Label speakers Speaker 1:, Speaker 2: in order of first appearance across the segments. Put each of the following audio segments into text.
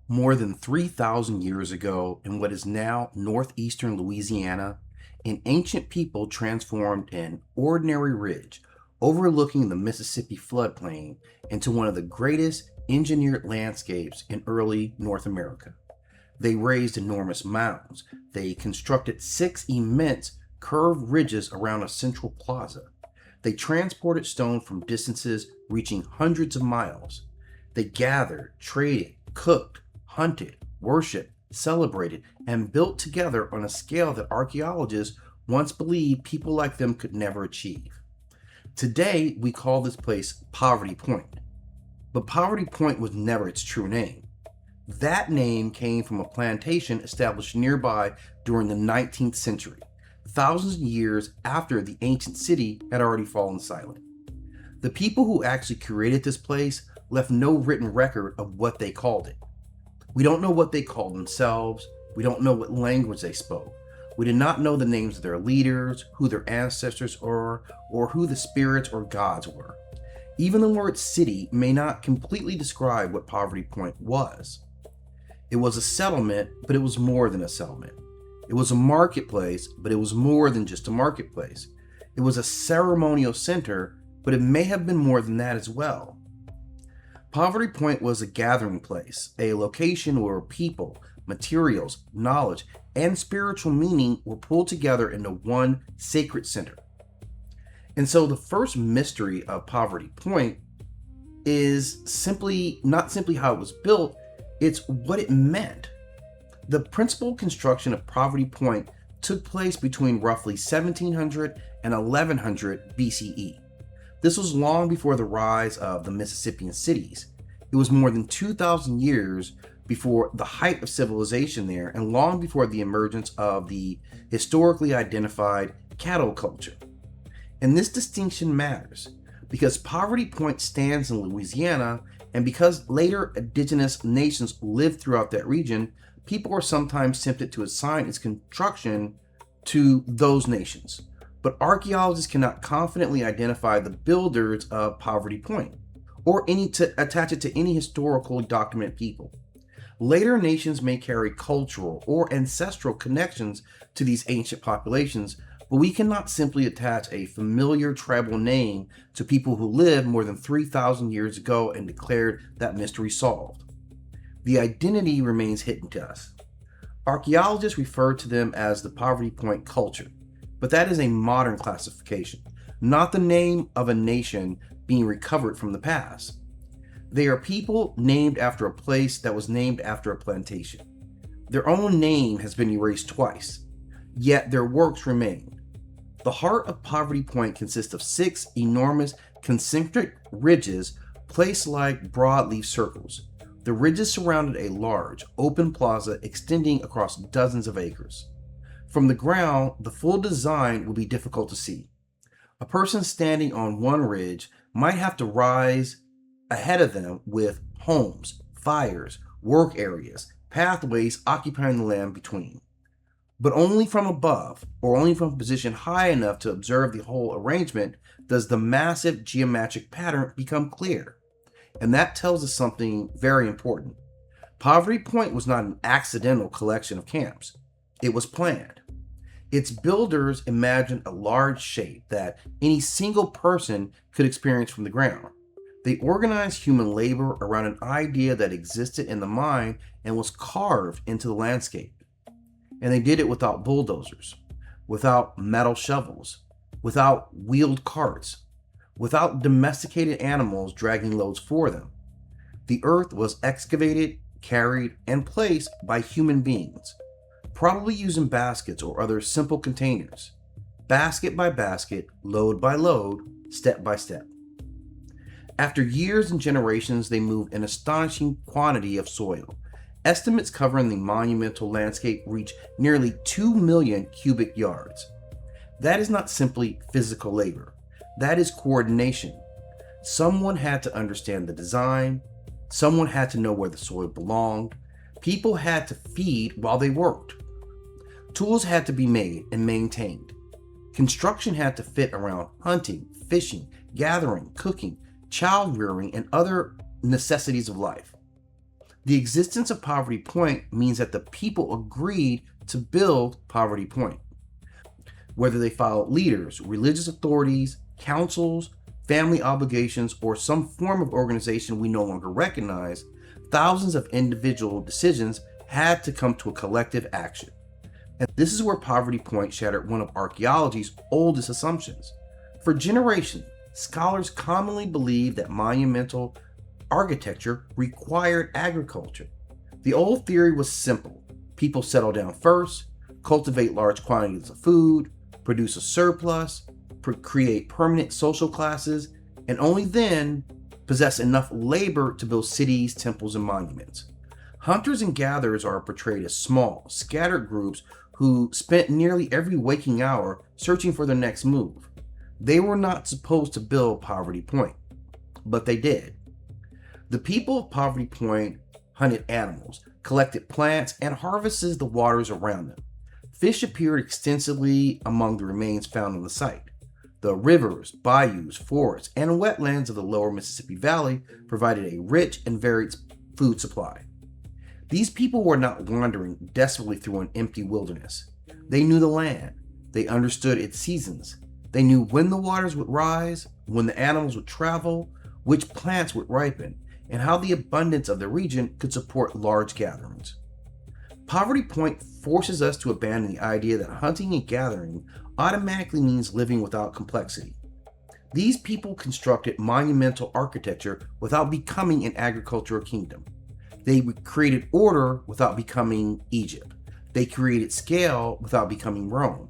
Speaker 1: More than 3,000 years ago, in what is now northeastern Louisiana, an ancient people transformed an ordinary ridge overlooking the Mississippi floodplain into one of the greatest engineered landscapes in early North America. They raised enormous mounds. They constructed six immense curved ridges around a central plaza. They transported stone from distances reaching hundreds of miles. They gathered, traded, cooked, hunted, worshiped, celebrated, and built together on a scale that archaeologists once believed people like them could never achieve. Today, we call this place Poverty Point, but Poverty Point was never its true name. That name came from a plantation established nearby during the 19th century, thousands of years after the ancient city had already fallen silent. The people who actually created this place left no written record of what they called it. We don't know what they called themselves. We don't know what language they spoke. We do not know the names of their leaders, who their ancestors were, or who the spirits or gods were. Even the word city may not completely describe what Poverty Point was. It was a settlement, but it was more than a settlement. It was a marketplace, but it was more than just a marketplace. It was a ceremonial center, but it may have been more than that as well. Poverty Point was a gathering place, a location where people, materials, knowledge, and spiritual meaning were pulled together into one sacred center. And so the first mystery of Poverty Point is not simply how it was built, it's what it meant. The principal construction of Poverty Point took place between roughly 1700 and 1100 BCE. This was long before the rise of the Mississippian cities. It was more than 2,000 years before the height of civilization there and long before the emergence of the historically identified cattle culture. And this distinction matters because Poverty Point stands in Louisiana, and because later indigenous nations lived throughout that region, people are sometimes tempted to assign its construction to those nations. But archaeologists cannot confidently identify the builders of Poverty Point or attach it to any historical documented people. Later nations may carry cultural or ancestral connections to these ancient populations, but we cannot simply attach a familiar tribal name to people who lived more than 3,000 years ago and declared that mystery solved. The identity remains hidden to us. Archaeologists refer to them as the Poverty Point culture, but that is a modern classification, not the name of a nation being recovered from the past. They are people named after a place that was named after a plantation. Their own name has been erased twice, yet their works remain. The heart of Poverty Point consists of six enormous concentric ridges placed like broadleaf circles. The ridges surrounded a large, open plaza extending across dozens of acres. From the ground, the full design will be difficult to see. A person standing on one ridge might have to rise ahead of them with homes, fires, work areas, pathways occupying the land between. But only from above, or only from a position high enough to observe the whole arrangement, does the massive geometric pattern become clear. And that tells us something very important. Poverty Point was not an accidental collection of camps. It was planned. Its builders imagined a large shape that any single person could experience from the ground. They organized human labor around an idea that existed in the mind and was carved into the landscape. And they did it without bulldozers, without metal shovels, without wheeled carts, without domesticated animals dragging loads for them. The earth was excavated, carried, and placed by human beings, probably using baskets or other simple containers, basket by basket, load by load, step by step. After years and generations, they moved an astonishing quantity of soil. Estimates covering the monumental landscape reach nearly 2 million cubic yards. That is not simply physical labor. That is coordination. Someone had to understand the design. Someone had to know where the soil belonged. People had to feed while they worked. Tools had to be made and maintained. Construction had to fit around hunting, fishing, gathering, cooking, child rearing, and other necessities of life. The existence of Poverty Point means that the people agreed to build Poverty Point. Whether they followed leaders, religious authorities, councils, family obligations, or some form of organization we no longer recognize, thousands of individual decisions had to come to a collective action. And this is where Poverty Point shattered one of archaeology's oldest assumptions. For generations, scholars commonly believed that monumental architecture required agriculture. The old theory was simple. People settle down first, cultivate large quantities of food, produce a surplus, create permanent social classes, and only then possess enough labor to build cities, temples, and monuments. Hunters and gatherers are portrayed as small, scattered groups who spent nearly every waking hour searching for their next move. They were not supposed to build Poverty Point, but they did. The people of Poverty Point hunted animals, collected plants, and harvested the waters around them. Fish appeared extensively among the remains found on the site. The rivers, bayous, forests, and wetlands of the lower Mississippi Valley provided a rich and varied food supply. These people were not wandering desperately through an empty wilderness. They knew the land. They understood its seasons. They knew when the waters would rise, when the animals would travel, which plants would ripen, and how the abundance of the region could support large gatherings. Poverty Point forces us to abandon the idea that hunting and gathering automatically means living without complexity. These people constructed monumental architecture without becoming an agricultural kingdom. They created order without becoming Egypt. They created scale without becoming Rome.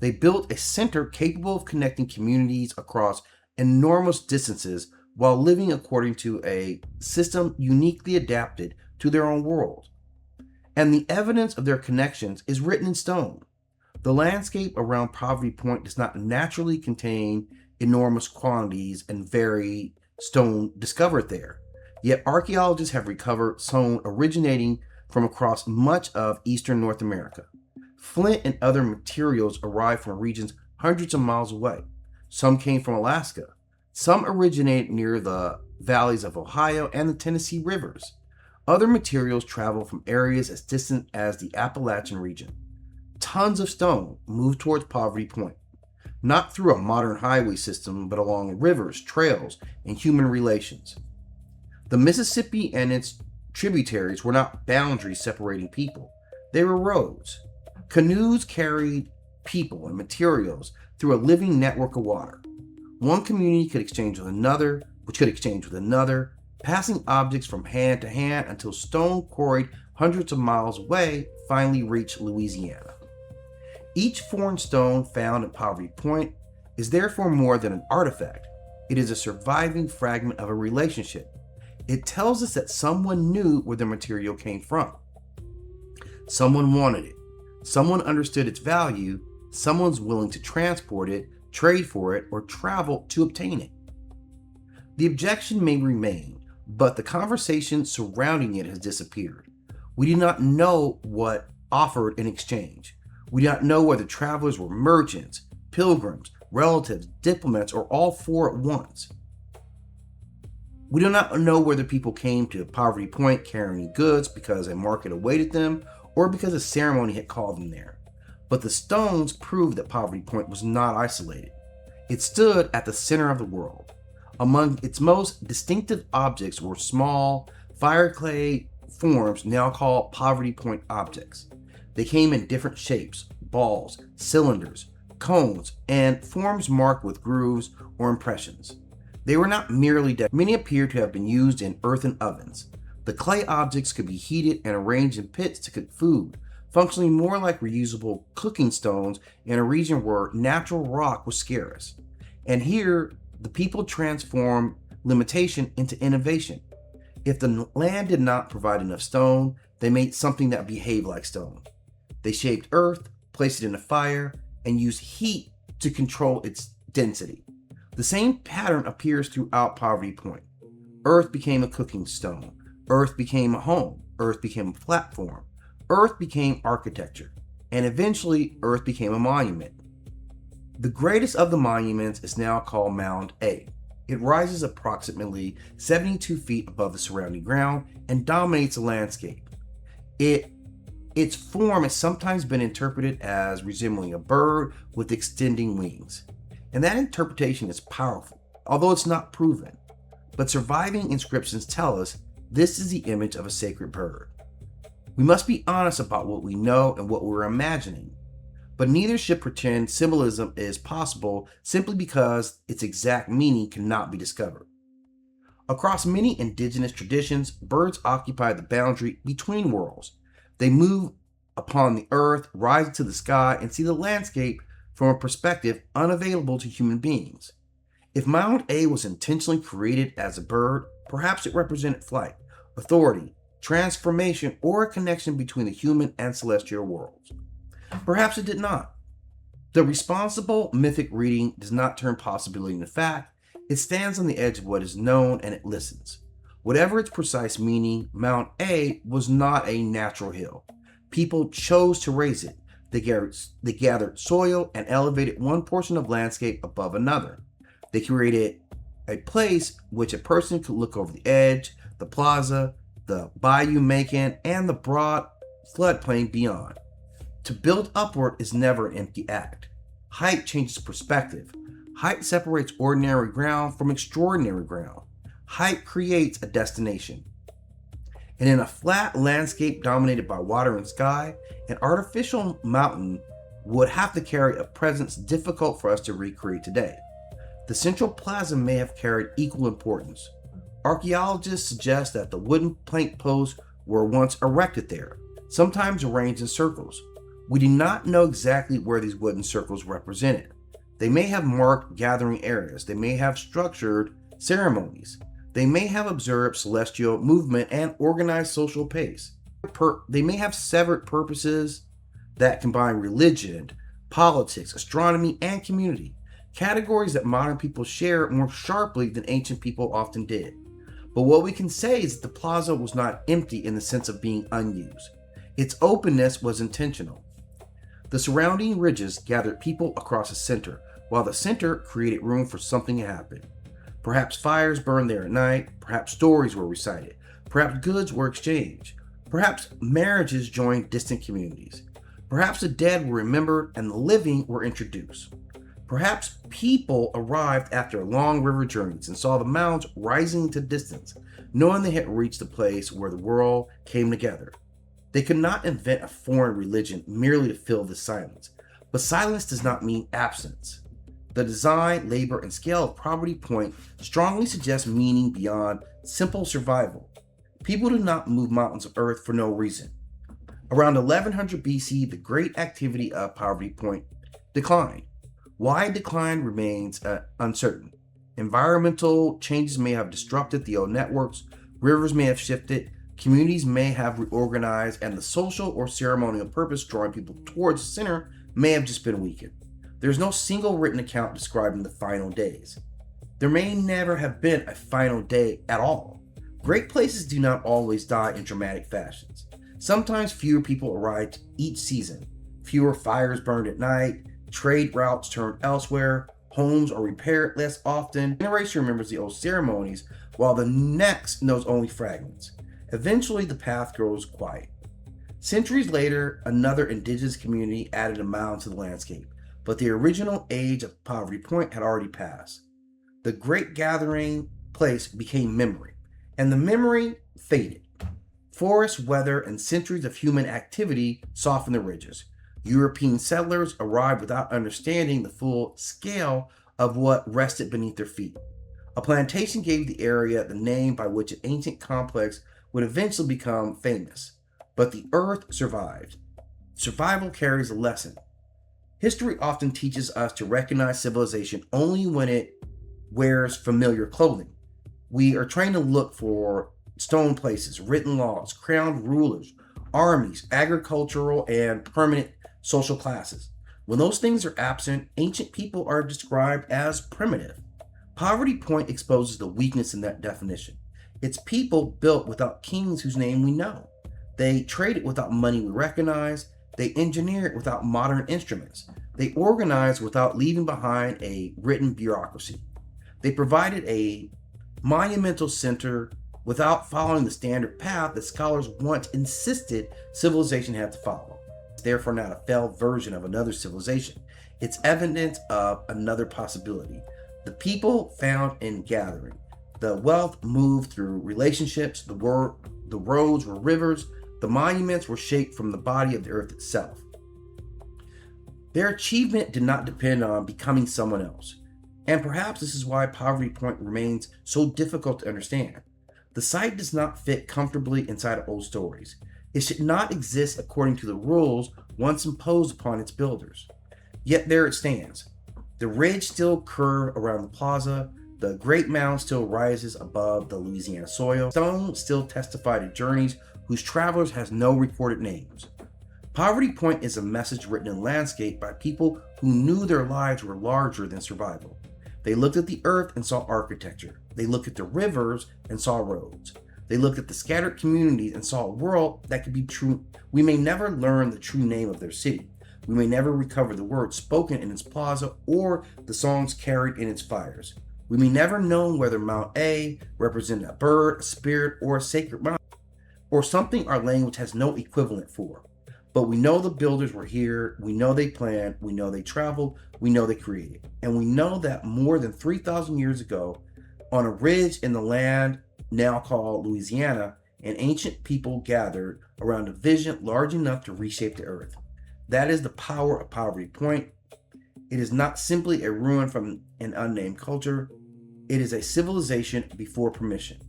Speaker 1: They built a center capable of connecting communities across enormous distances while living according to a system uniquely adapted to their own world. And the evidence of their connections is written in stone. The landscape around Poverty Point does not naturally contain enormous quantities and varied stone discovered there. Yet archaeologists have recovered stone originating from across much of eastern North America. Flint and other materials arrived from regions hundreds of miles away. Some came from Alaska. Some originated near the valleys of Ohio and the Tennessee rivers. Other materials traveled from areas as distant as the Appalachian region. Tons of stone moved towards Poverty Point, not through a modern highway system, but along rivers, trails, and human relations. The Mississippi and its tributaries were not boundaries separating people. They were roads. Canoes carried people and materials through a living network of water. One community could exchange with another, which could exchange with another, passing objects from hand to hand until stone quarried hundreds of miles away finally reached Louisiana. Each foreign stone found at Poverty Point is therefore more than an artifact. It is a surviving fragment of a relationship. It tells us that someone knew where the material came from. Someone wanted it. Someone understood its value. Someone's willing to transport it, trade for it, or travel to obtain it. The objection may remain, but the conversation surrounding it has disappeared. We do not know what offered in exchange. We do not know whether travelers were merchants, pilgrims, relatives, diplomats, or all four at once. We do not know whether people came to Poverty Point carrying goods because a market awaited them or because a ceremony had called them there. But the stones prove that Poverty Point was not isolated. It stood at the center of the world. Among its most distinctive objects were small, fire-clay forms now called Poverty Point objects. They came in different shapes: balls, cylinders, cones, and forms marked with grooves or impressions. They were not merely decorative. Many appear to have been used in earthen ovens. The clay objects could be heated and arranged in pits to cook food, functioning more like reusable cooking stones in a region where natural rock was scarce. And here, the people transformed limitation into innovation. If the land did not provide enough stone, they made something that behaved like stone. They shaped earth, placed it in a fire, and used heat to control its density. The same pattern appears throughout Poverty Point. Earth became a cooking stone. Earth became a home. Earth became a platform. Earth became architecture. And eventually, Earth became a monument. The greatest of the monuments is now called Mound A. It rises approximately 72 feet above the surrounding ground and dominates the landscape. Its form has sometimes been interpreted as resembling a bird with extending wings. And that interpretation is powerful, although it's not proven. But surviving inscriptions tell us this is the image of a sacred bird. We must be honest about what we know and what we're imagining. But neither should pretend symbolism is possible simply because its exact meaning cannot be discovered. Across many indigenous traditions, birds occupy the boundary between worlds. They move upon the earth, rise into the sky, and see the landscape from a perspective unavailable to human beings. If Mound A was intentionally created as a bird, perhaps it represented flight, authority, transformation, or a connection between the human and celestial worlds. Perhaps it did not. The responsible mythic reading does not turn possibility into fact. It stands on the edge of what is known and it listens. Whatever its precise meaning, Mount A was not a natural hill. People chose to raise it. They gathered soil and elevated one portion of landscape above another. They created a place which a person could look over the edge, the plaza, the bayou Macon, and the broad floodplain beyond. To build upward is never an empty act. Height changes perspective. Height separates ordinary ground from extraordinary ground. Height creates a destination. And in a flat landscape dominated by water and sky, an artificial mountain would have to carry a presence difficult for us to recreate today. The central plaza may have carried equal importance. Archaeologists suggest that the wooden plank posts were once erected there, sometimes arranged in circles. We do not know exactly where these wooden circles represented. They may have marked gathering areas. They may have structured ceremonies. They may have observed celestial movement and organized social pace. They may have severed purposes that combine religion, politics, astronomy, and community, categories that modern people share more sharply than ancient people often did. But what we can say is that the plaza was not empty in the sense of being unused. Its openness was intentional. The surrounding ridges gathered people across the center, while the center created room for something to happen. Perhaps fires burned there at night, perhaps stories were recited, perhaps goods were exchanged, perhaps marriages joined distant communities, perhaps the dead were remembered and the living were introduced. Perhaps people arrived after long river journeys and saw the mounds rising into distance, knowing they had reached the place where the world came together. They could not invent a foreign religion merely to fill this silence, but silence does not mean absence. The design, labor, and scale of Poverty Point strongly suggest meaning beyond simple survival. People do not move mountains of earth for no reason. Around 1100 BC, the great activity of Poverty Point declined. Why it declined remains uncertain. Environmental changes may have disrupted the old networks, rivers may have shifted, communities may have reorganized, and the social or ceremonial purpose drawing people towards the center may have just been weakened. There's no single written account describing the final days. There may never have been a final day at all. Great places do not always die in dramatic fashions. Sometimes fewer people arrived each season. Fewer fires burned at night, trade routes turned elsewhere, homes are repaired less often. Generation remembers the old ceremonies, while the next knows only fragments. Eventually, the path grows quiet. Centuries later, another indigenous community added a mound to the landscape. But the original age of Poverty Point had already passed. The great gathering place became memory, and the memory faded. Forest, weather, and centuries of human activity softened the ridges. European settlers arrived without understanding the full scale of what rested beneath their feet. A plantation gave the area the name by which an ancient complex would eventually become famous. But the earth survived. Survival carries a lesson. History often teaches us to recognize civilization only when it wears familiar clothing. We are trained to look for stone places, written laws, crowned rulers, armies, agricultural, and permanent social classes. When those things are absent, ancient people are described as primitive. Poverty Point exposes the weakness in that definition. It's people built without kings whose name we know. They traded without money we recognize. They engineered without modern instruments. They organized without leaving behind a written bureaucracy. They provided a monumental center without following the standard path that scholars once insisted civilization had to follow. It's therefore not a failed version of another civilization. It's evidence of another possibility. The people found in gathering. The wealth moved through relationships. The roads were rivers. The monuments were shaped from the body of the earth itself. Their achievement did not depend on becoming someone else. And perhaps this is why Poverty Point remains so difficult to understand. The site does not fit comfortably inside of old stories. It should not exist according to the rules once imposed upon its builders. Yet there it stands. The ridge still curves around the plaza. The great mound still rises above the Louisiana soil. Stones still testify to journeys whose travelers has no recorded names. Poverty Point is a message written in landscape by people who knew their lives were larger than survival. They looked at the earth and saw architecture. They looked at the rivers and saw roads. They looked at the scattered communities and saw a world that could be true. We may never learn the true name of their city. We may never recover the words spoken in its plaza or the songs carried in its fires. We may never know whether Mount A represented a bird, a spirit, or a sacred mountain, or something our language has no equivalent for. But we know the builders were here, we know they planned, we know they traveled, we know they created. And we know that more than 3,000 years ago, on a ridge in the land now called Louisiana, an ancient people gathered around a vision large enough to reshape the earth. That is the power of Poverty Point. It is not simply a ruin from an unnamed culture. It is a civilization before permission,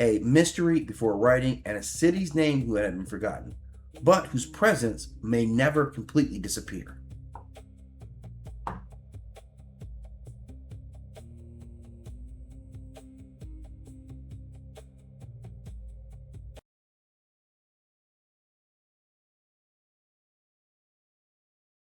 Speaker 1: a mystery before writing, and a city's name who had been forgotten, but whose presence may never completely disappear.